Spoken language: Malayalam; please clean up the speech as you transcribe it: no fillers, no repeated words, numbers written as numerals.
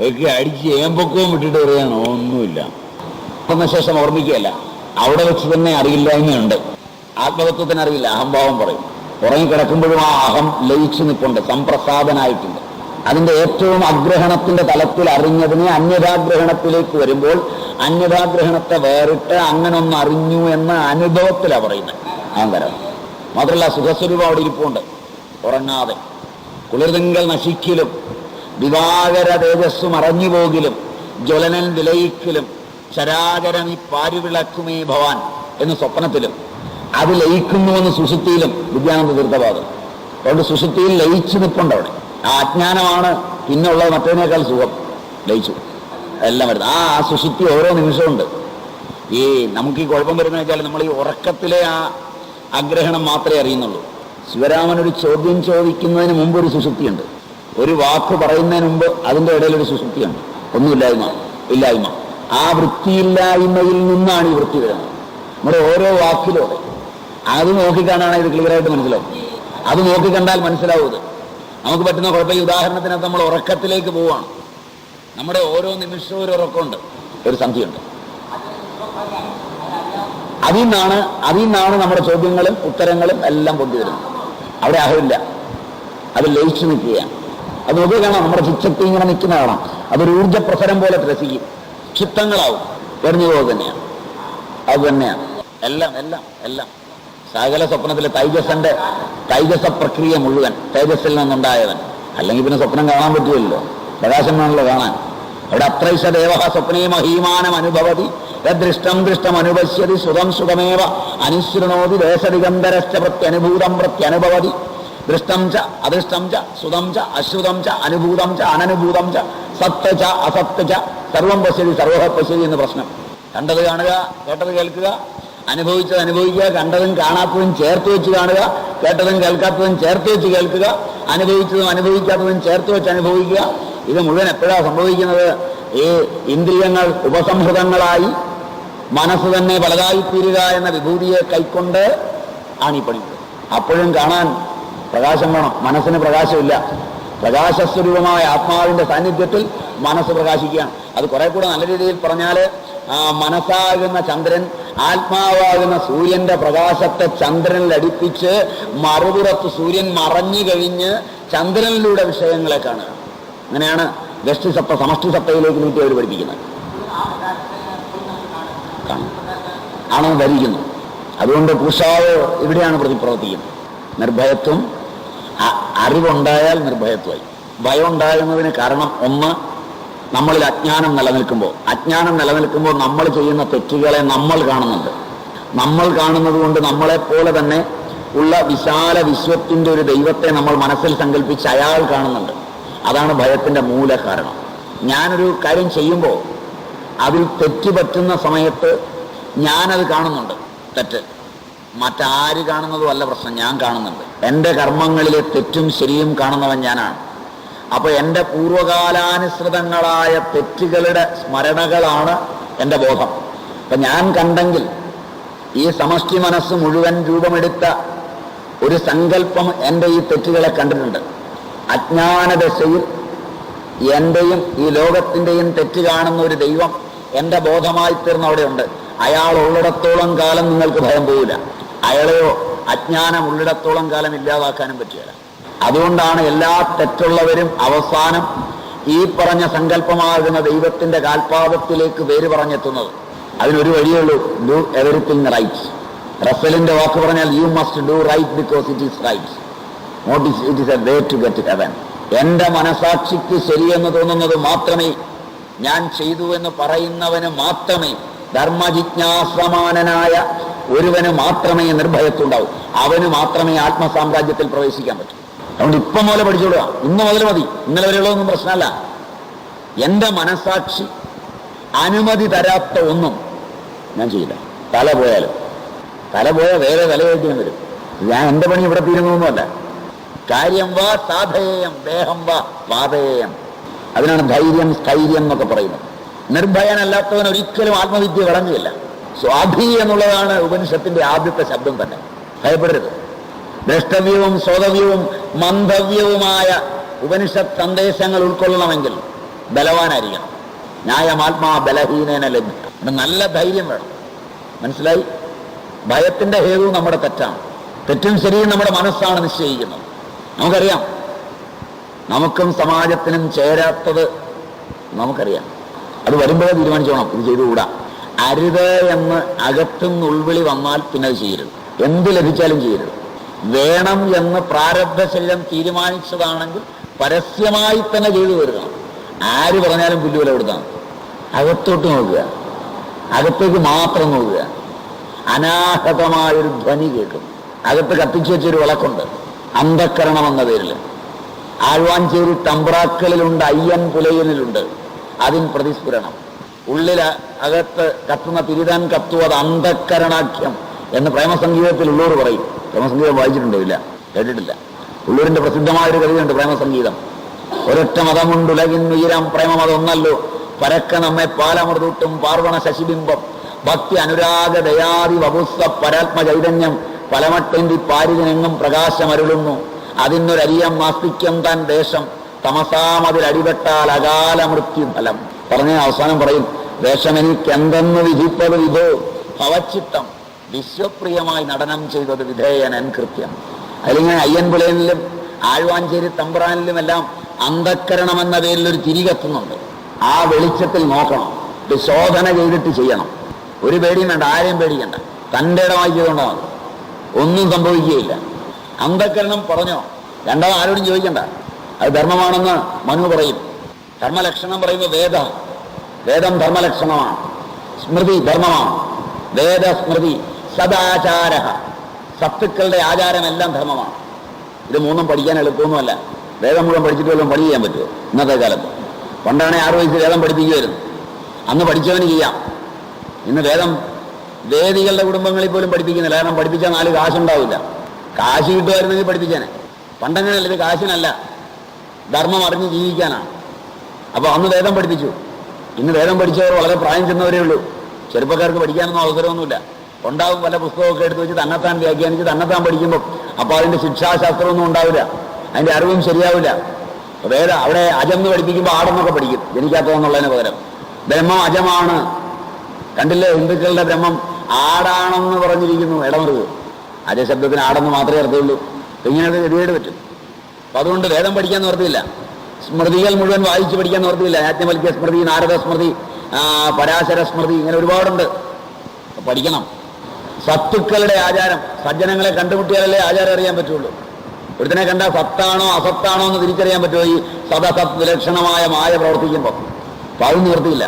ഒക്കെ അടിച്ച് ഏമ്പൊക്കവും വിട്ടിട്ട് പറയുകയാണോ ഒന്നുമില്ല. വന്ന ശേഷം ഓർമ്മിക്കുകയല്ല, അവിടെ വെച്ച് തന്നെ അറിയില്ലായ്മയുണ്ട്. ആത്മതത്വത്തിന് അറിയില്ല, അഹംഭാവം പറയും. ഉറങ്ങിക്കിടക്കുമ്പോഴും ആ അഹം ലയിച്ചു നിൽപ്പുണ്ട്, സംപ്രസാദനായിട്ടുണ്ട്. അതിൻ്റെ ഏറ്റവും അഗ്രഹണത്തിന്റെ തലത്തിൽ അറിഞ്ഞതിനെ അന്യഥാഗ്രഹണത്തിലേക്ക് വരുമ്പോൾ അന്യഥാഗ്രഹണത്തെ വേറിട്ട് അങ്ങനെ ഒന്ന് അറിഞ്ഞു എന്ന അനുഭവത്തിലാണ് പറയുന്നത് അഹങ്കാരം. മാത്രമല്ല സുഖസ്വരൂപം അവിടെ ഇരിപ്പുണ്ട്, ഉറങ്ങാതെ. കുളിർതിങ്കൽ നശിക്കലും ദിവാകര തേജസ്സും മറഞ്ഞു പോകിലും ജ്വലനൻ വിലയിക്കലും ചരാചരം ഈ പാരുവിളക്കുമേ ഭവാൻ എന്ന് സ്വപ്നത്തിലും അത് ലയിക്കുന്നുവെന്ന് സുഷുപ്തിയിലും വിദ്യാനന്ദ തീർത്ഥപാദം. അതുകൊണ്ട് സുഷുപ്തിയിൽ ലയിച്ചു നിൽപ്പുണ്ട് അവിടെ. ആ അജ്ഞാനമാണ് പിന്നുള്ളത്, മറ്റേതിനേക്കാൾ സുഖം. ലയിച്ചു എല്ലാം വരുന്നത് ആ സുഷുപ്തി ഓരോ നിമിഷമുണ്ട്. ഈ നമുക്ക് ഈ കുഴപ്പം വരുന്നത് വെച്ചാൽ നമ്മൾ ഈ ഉറക്കത്തിലെ ആ ആഗ്രഹണം മാത്രമേ അറിയുന്നുള്ളൂ. ശിവരാമൻ ഒരു ചോദ്യം ചോദിക്കുന്നതിന് മുമ്പ് ഒരു സുഷുപ്തിയുണ്ട്, ഒരു വാക്ക് പറയുന്നതിന് മുമ്പ് അതിൻ്റെ ഇടയിലൊരു സുഷുപ്തിയുണ്ട്. ഒന്നുമില്ലായ്മ, ഇല്ലായ്മ. ആ വൃത്തിയില്ലായ്മയിൽ നിന്നാണ് ഈ വൃത്തി വരുന്നത്. നമ്മുടെ ഓരോ വാക്കിലൂടെ അത് നോക്കിക്കാണാണ് ഇത് ക്ലിയറായിട്ട് മനസ്സിലാവും. അത് നോക്കിക്കണ്ടാൽ മനസ്സിലാവും. ഇത് നമുക്ക് പറ്റുന്ന കുഴപ്പം. ഈ ഉദാഹരണത്തിനകത്ത് നമ്മൾ ഉറക്കത്തിലേക്ക് പോവുകയാണ്. നമ്മുടെ ഓരോ നിമിഷവും ഒരു ഉറക്കമുണ്ട്, ഒരു സന്ധ്യയുണ്ട്. അതിൽ നിന്നാണ് നമ്മുടെ ചോദ്യങ്ങളും ഉത്തരങ്ങളും എല്ലാം പൊന്തി വരുന്നത്. അവിടെ അഹമില്ല, അത് ലയിച്ചു നിൽക്കുകയാണ്. അത് നോക്കി കാണാം, നമ്മുടെ ചിത്തത്തിൽ ഇങ്ങനെ നിൽക്കുന്ന കാണാം. അതൊരു ഊർജ്ജപ്രസരം പോലെ ത്രസിക്കും, ക്ഷിപ്തങ്ങളാവും, എറിഞ്ഞു പോകുക തന്നെയാണ്. അത് തന്നെയാണ് എല്ലാം എല്ലാം എല്ലാം. സകല സ്വപ്നത്തിലെ തൈജസ പ്രക്രിയ മുഴുവൻ തേജസ്സിൽ നിന്നുണ്ടായവൻ. അല്ലെങ്കിൽ പിന്നെ സ്വപ്നം കാണാൻ പറ്റുമല്ലോ, പ്രകാശം വേണമല്ലോ കാണാൻ. അവിടെ അത്രൈഷ ദേവ സ്വപ്നേ മഹീമാനം അനുഭവതി യദൃഷ്ടം ദൃഷ്ടം അനുപശ്യതി സുഖം സുഖമേവ അനുശൃണോതി ദേശദിഗന്ധരശ്ച പ്രത്യനുഭൂതം പ്രത്യനുഭവതി ദൃഷ്ടം ച അദൃഷ്ടം ച സുതം ച അശ്രുതം ച അനുഭൂതം ച അനനുഭൂതം ച സത്യ ച അസത്യ ച സർവം പശ്യതി സർവഹ പശ്യതി എന്ന് പ്രശ്നം. കണ്ടത് കാണുക, കേട്ടത് കേൾക്കുക, അനുഭവിച്ചത് അനുഭവിക്കുക, കണ്ടതും കാണാത്തതും ചേർത്ത് വെച്ച് കാണുക, കേട്ടതും കേൾക്കാത്തതും ചേർത്ത് വെച്ച് കേൾക്കുക, അനുഭവിച്ചതും അനുഭവിക്കാത്തതും ചേർത്ത് വെച്ച് അനുഭവിക്കുക. ഇത് മുഴുവൻ എപ്പോഴാണ് സംഭവിക്കുന്നത്? ഈ ഇന്ദ്രിയങ്ങൾ ഉപസംഹൃതങ്ങളായി മനസ്സ് തന്നെ പലതായിത്തീരുക എന്ന വിഭൂതിയെ കൈക്കൊണ്ട് ആണ് ഈ പണി. അപ്പോഴും കാണാൻ പ്രകാശം വേണം. മനസ്സിന് പ്രകാശമില്ല. പ്രകാശസ്വരൂപമായ ആത്മാവിന്റെ സാന്നിധ്യത്തിൽ മനസ്സ് പ്രകാശിക്കുകയാണ്. അത് കുറെ കൂടെ നല്ല രീതിയിൽ പറഞ്ഞാൽ മനസ്സാകുന്ന ചന്ദ്രൻ ആത്മാവാകുന്ന സൂര്യന്റെ പ്രകാശത്തെ ചന്ദ്രനിൽ അടുപ്പിച്ച് മറുപുറത്ത് സൂര്യൻ മറഞ്ഞു കഴിഞ്ഞ് ചന്ദ്രനിലൂടെ വിഷയങ്ങളെ കാണുക. അങ്ങനെയാണ് വ്യഷ്ടി സത്ത സമഷ്ടി സത്തയിലേക്ക് നീട്ടി അവർ പഠിപ്പിക്കുന്നത്. ആണെന്ന് ധരിക്കുന്നു. അതുകൊണ്ട് പൂഷാവ് ഇവിടെയാണ് പ്രവർത്തിക്കുന്നത്. നിർഭയത്വം, അറിവുണ്ടായാൽ നിർഭയത്വമായി. ഭയം ഉണ്ടാകുന്നതിന് കാരണം ഒന്ന്, നമ്മളിൽ അജ്ഞാനം നിലനിൽക്കുമ്പോൾ നമ്മൾ ചെയ്യുന്ന തെറ്റുകളെ നമ്മൾ കാണുന്നുണ്ട്. നമ്മൾ കാണുന്നത് കൊണ്ട് നമ്മളെപ്പോലെ തന്നെ ഉള്ള വിശാല വിശ്വത്തിൻ്റെ ഒരു ദൈവത്തെ നമ്മൾ മനസ്സിൽ സങ്കല്പിച്ച് അയാൾ കാണുന്നുണ്ട്. അതാണ് ഭയത്തിൻ്റെ മൂല കാരണം. ഞാനൊരു കാര്യം ചെയ്യുമ്പോൾ അതിൽ തെറ്റ് പറ്റുന്ന സമയത്ത് ഞാനത് കാണുന്നുണ്ട്, തെറ്റ്. മറ്റാര് കാണുന്നതും അല്ല പ്രശ്നം, ഞാൻ കാണുന്നുണ്ട്. എൻ്റെ കർമ്മങ്ങളിലെ തെറ്റും ശരിയും കാണുന്നവൻ ഞാനാണ്. അപ്പോൾ എൻ്റെ പൂർവകാലാനുസൃതങ്ങളായ തെറ്റുകളുടെ സ്മരണകളാണ് എൻ്റെ ബോധം. അപ്പം ഞാൻ കണ്ടെങ്കിൽ ഈ സമഷ്ടി മനസ്സ് മുഴുവൻ രൂപമെടുത്ത ഒരു സങ്കല്പം എൻ്റെ ഈ തെറ്റുകളെ കണ്ടിട്ടുണ്ട്. അജ്ഞാനദശയിൽ എൻ്റെയും ഈ ലോകത്തിൻ്റെയും തെറ്റ് കാണുന്ന ഒരു ദൈവം എൻ്റെ ബോധമായി തീർന്ന അവിടെയുണ്ട്. അയാൾ ഉള്ളിടത്തോളം കാലം നിങ്ങൾക്ക് ഭയം പോവില്ല. അയാളെയോ അജ്ഞാനം ഉള്ളിടത്തോളം കാലം ഇല്ലാതാക്കാനും പറ്റുകയില്ല. അതുകൊണ്ടാണ് എല്ലാ തെറ്റുള്ളവരും അവസാനം ഈ പറഞ്ഞ സങ്കല്പമാകുന്ന ദൈവത്തിന്റെ കാൽപാദത്തിലേക്ക് പേര് പറഞ്ഞെത്തുന്നത്. അതിനൊരു വഴിയേ ഉള്ളൂ, ഡു എവറിത്തിങ് റൈറ്റ്. റസലിന്റെ വാക്ക് പറഞ്ഞാൽ you must do right because it is right, not it is a way to get heaven. എന്റെ മനസാക്ഷിക്ക് ശരിയെന്ന് തോന്നുന്നത് മാത്രമേ, ഞാൻ ചെയ്തു എന്ന് പറയുന്നവന് മാത്രമേ, ധർമ്മജിജ്ഞാസമാനനായ ഒരുവന് മാത്രമേ നിർഭയത്തുണ്ടാവൂ. അവന് മാത്രമേ ആത്മസാമ്രാജ്യത്തിൽ പ്രവേശിക്കാൻ പറ്റൂ. അതുകൊണ്ട് ഇപ്പം മുതൽ പഠിച്ചോളുക, ഇന്ന് മുതൽ മതി. ഇന്നലെ വരെയുള്ളതൊന്നും പ്രശ്നമല്ല. എൻ്റെ മനസാക്ഷി അനുമതി തരാത്ത ഒന്നും ഞാൻ ചെയ്യില്ല. തല പോയാൽ വേറെ തലയായിട്ട് ഞാൻ വരും. ഞാൻ എൻ്റെ പണി ഇവിടെ തീരുന്നൊന്നുമല്ല. കാര്യം വാ സാധേയം, ദേഹം വാ വാതേയം. അതിനാണ് ധൈര്യം സ്ഥൈര്യം എന്നൊക്കെ പറയുന്നത്. നിർഭയനല്ലാത്തവൻ ഒരിക്കലും ആത്മവിദ്യ വിളങ്ങുകയില്ല. സ്വാധി എന്നുള്ളതാണ് ഉപനിഷത്തിന്റെ ആദ്യത്തെ ശബ്ദം തന്നെ. ഭയപ്പെടരുത്. ദ്രഷ്ടവ്യവും ശ്രോതവ്യവും മന്ദവ്യവുമായ ഉപനിഷത്ത് സന്ദേശങ്ങൾ ഉൾക്കൊള്ളണമെങ്കിൽ ബലവാനായിരിക്കണം. ന്യായമാത്മാ ബലഹീനേന ലഭ്യം. നല്ല ധൈര്യം വേണം. മനസ്സിലായി? ഭയത്തിന്റെ ഹേതു നമ്മുടെ തെറ്റാണ്. തെറ്റും ശരിയും നമ്മുടെ മനസ്സാണ് നിശ്ചയിക്കുന്നത്. നമുക്കറിയാം, നമുക്കും സമാജത്തിനും ചേരാത്തത് നമുക്കറിയാം. അത് വരുമ്പോഴേ തീരുമാനിച്ചോണം ഇത് ചെയ്തുകൂടാ. അരുത് എന്ന് അകത്തുനിന്ന് ഉൾവിളി വന്നാൽ പിന്നെ അത് ചെയ്യരുത്. എന്ത് ലഭിച്ചാലും ചെയ്യരുത്. വേണം എന്ന് പ്രാരബ്ധ ശരീരം തീരുമാനിച്ചതാണെങ്കിൽ പരസ്യമായി തന്നെ ചെയ്തു വരിക. ആര് പറഞ്ഞാലും പുല്ലുവില കൊടുത്താൽ അകത്തോട്ട് നോക്കുക, അകത്തേക്ക് മാത്രം നോക്കുക. അനാഹതമായൊരു ധ്വനി കേൾക്കും. അകത്ത് കത്തിച്ചു വെച്ചൊരു വിളക്കുണ്ട്, അന്ധക്കരണം എന്ന പേരിൽ. ആഴ്വാഞ്ചേരി തമ്പ്രാക്കളിലുണ്ട്, അയ്യൻ പുലയനിലുണ്ട്. അതിന് പ്രതിസ്ഫുരണം. ഉള്ളിൽ അകത്ത് കത്തുന്ന തിരിതാൻ കത്തുവത് അന്ധക്കരണാഖ്യം എന്ന് പ്രേമസംഗീതത്തിൽ ഉള്ളൂർ പറയും. പ്രേമസംഗീതം വായിച്ചിട്ടുണ്ടോ? ഇല്ല, കേട്ടിട്ടില്ല. ഉള്ളൂരിന്റെ പ്രസിദ്ധമായൊരു കവിതയുണ്ട്, പ്രേമസംഗീതം. ഒരൊറ്റ മതമുണ്ടുലകിന്നുയരം പ്രേമമതൊന്നല്ലോ, പരക്ക നമ്മെ പാലമൃതൂട്ടും പാർവണ ശശിബിംബം, ഭക്തി അനുരാഗ ദയാദി വപുസ്സ പരാത്മ ചൈതന്യം പലമട്ടെന്തി പാരിതിനെങ്ങും പ്രകാശമരുളുന്നു. അതിനൊരരിയം നാസ്തിക്യം താൻ ദേശം, തമസാമതിലടിപെട്ടാൽ അകാല മൃത്യുഫലം. പറഞ്ഞ അവസാനം പറയും, ദേശമെനിക്കെന്തെന്ന് വിധിപ്പത് വിധോ ഭവച്ചിത്തം, വിശ്വപ്രിയമായി നടനം ചെയ്തത് വിധേയനൻ കൃത്യം. അതിലിങ്ങനെ അയ്യൻ പുലയനിലും ആഴ്വാഞ്ചേരി തമ്പ്രാനിലും എല്ലാം അന്ധക്കരണമെന്ന പേരിൽ ഒരു തിരി കത്തുന്നുണ്ട്. ആ വെളിച്ചത്തിൽ നോക്കണം, ഇത് ശോധന ചെയ്തിട്ട് ചെയ്യണം. ഒരു പേടിയും വേണ്ട, ആരെയും പേടിക്കണ്ട. തൻ്റെ ഇടമായി ചെയ്തുകൊണ്ടാണ്, ഒന്നും സംഭവിക്കുകയില്ല. അന്ധക്കരണം പറഞ്ഞോ, രണ്ടാമത് ആരോടും ചോദിക്കണ്ട. അത് ധർമ്മമാണെന്ന് മനു പറയും. ധർമ്മലക്ഷണം പറയുമ്പോൾ വേദം ധർമ്മലക്ഷണമാണ്, സ്മൃതി ധർമ്മമാണ്. വേദസ്മൃതി സദാചാര, സത്തുക്കളുടെ ആചാരമെല്ലാം ധർമ്മമാണ്. ഇത് മൂന്നും പഠിക്കാൻ എളുപ്പമൊന്നുമല്ല. വേദം മുഴുവൻ പഠിച്ചിട്ട് വല്ലതും പണി ചെയ്യാൻ പറ്റുമോ ഇന്നത്തെ കാലത്ത്? പണ്ടാണെങ്കിൽ 6 വയസ്സ് വേദം പഠിപ്പിക്കുമായിരുന്നു. അന്ന് പഠിച്ചവന് ചെയ്യാം. ഇന്ന് വേദം വേദികളുടെ കുടുംബങ്ങളിൽ പോലും പഠിപ്പിക്കുന്നില്ല. കാരണം പഠിപ്പിച്ചാൽ 4 കാശുണ്ടാവില്ല. കാശ് കിട്ടുമായിരുന്നെങ്കിൽ പഠിപ്പിച്ചേനെ. പണ്ടങ്ങനെയല്ല, ഇത് കാശിനല്ല, ധർമ്മം അറിഞ്ഞ് ജീവിക്കാനാണ്. അപ്പോൾ അന്ന് വേദം പഠിപ്പിച്ചു. ഇന്ന് വേദം പഠിച്ചവർ വളരെ പ്രായം ചെന്നവരേ ഉള്ളൂ. ചെറുപ്പക്കാർക്ക് പഠിക്കാനൊന്നും അവസരമൊന്നുമില്ല. ഉണ്ടാവും, പല പുസ്തകമൊക്കെ എടുത്ത് വെച്ച് തന്നെത്താൻ വ്യാഖ്യാനിച്ച് തന്നെത്താൻ പഠിക്കുമ്പോൾ അപ്പോൾ അതിൻ്റെ ശിക്ഷാശാസ്ത്രമൊന്നും ഉണ്ടാവില്ല, അതിൻ്റെ അറിവും ശരിയാവില്ല. വേദം അവിടെ അജമെന്ന് പഠിപ്പിക്കുമ്പോൾ ആടെന്നൊക്കെ പഠിക്കും, ജനിക്കാത്തതെന്നുള്ളതിന് പകരം. ബ്രഹ്മം അജമാണ്. കണ്ടില്ലേ, ഹിന്ദുക്കളുടെ ബ്രഹ്മം ആടാണെന്ന് പറഞ്ഞിരിക്കുന്നു. ഇടമറുക അജശബ്ദത്തിന് ആടെന്ന് മാത്രമേ അർത്ഥമുള്ളൂ. ഇങ്ങനെയൊക്കെ ഗതികേട് പറ്റും. അപ്പം അതുകൊണ്ട് വേദം പഠിക്കാൻ നിവർത്തിയില്ല. സ്മൃതികൾ മുഴുവൻ വായിച്ച് പഠിക്കാൻ നിവർത്തിയില്ല. യാജ്ഞവൽക്യ സ്മൃതി, നാരദ സ്മൃതി, പരാശര സ്മൃതി, ഇങ്ങനെ ഒരുപാടുണ്ട്. പഠിക്കണം. സത്തുക്കളുടെ ആചാരം, സജ്ജനങ്ങളെ കണ്ടുമുട്ടിയാലല്ലേ ആചാരം അറിയാൻ പറ്റുള്ളൂ. ഒരുത്തനെ കണ്ടാൽ സത്താണോ അസത്താണോ എന്ന് തിരിച്ചറിയാൻ പറ്റുമോ ഈ സദസത് വിലക്ഷണമായ മായ പ്രവർത്തിക്കുമ്പോൾ? അപ്പം അത് നിവർത്തിയില്ല.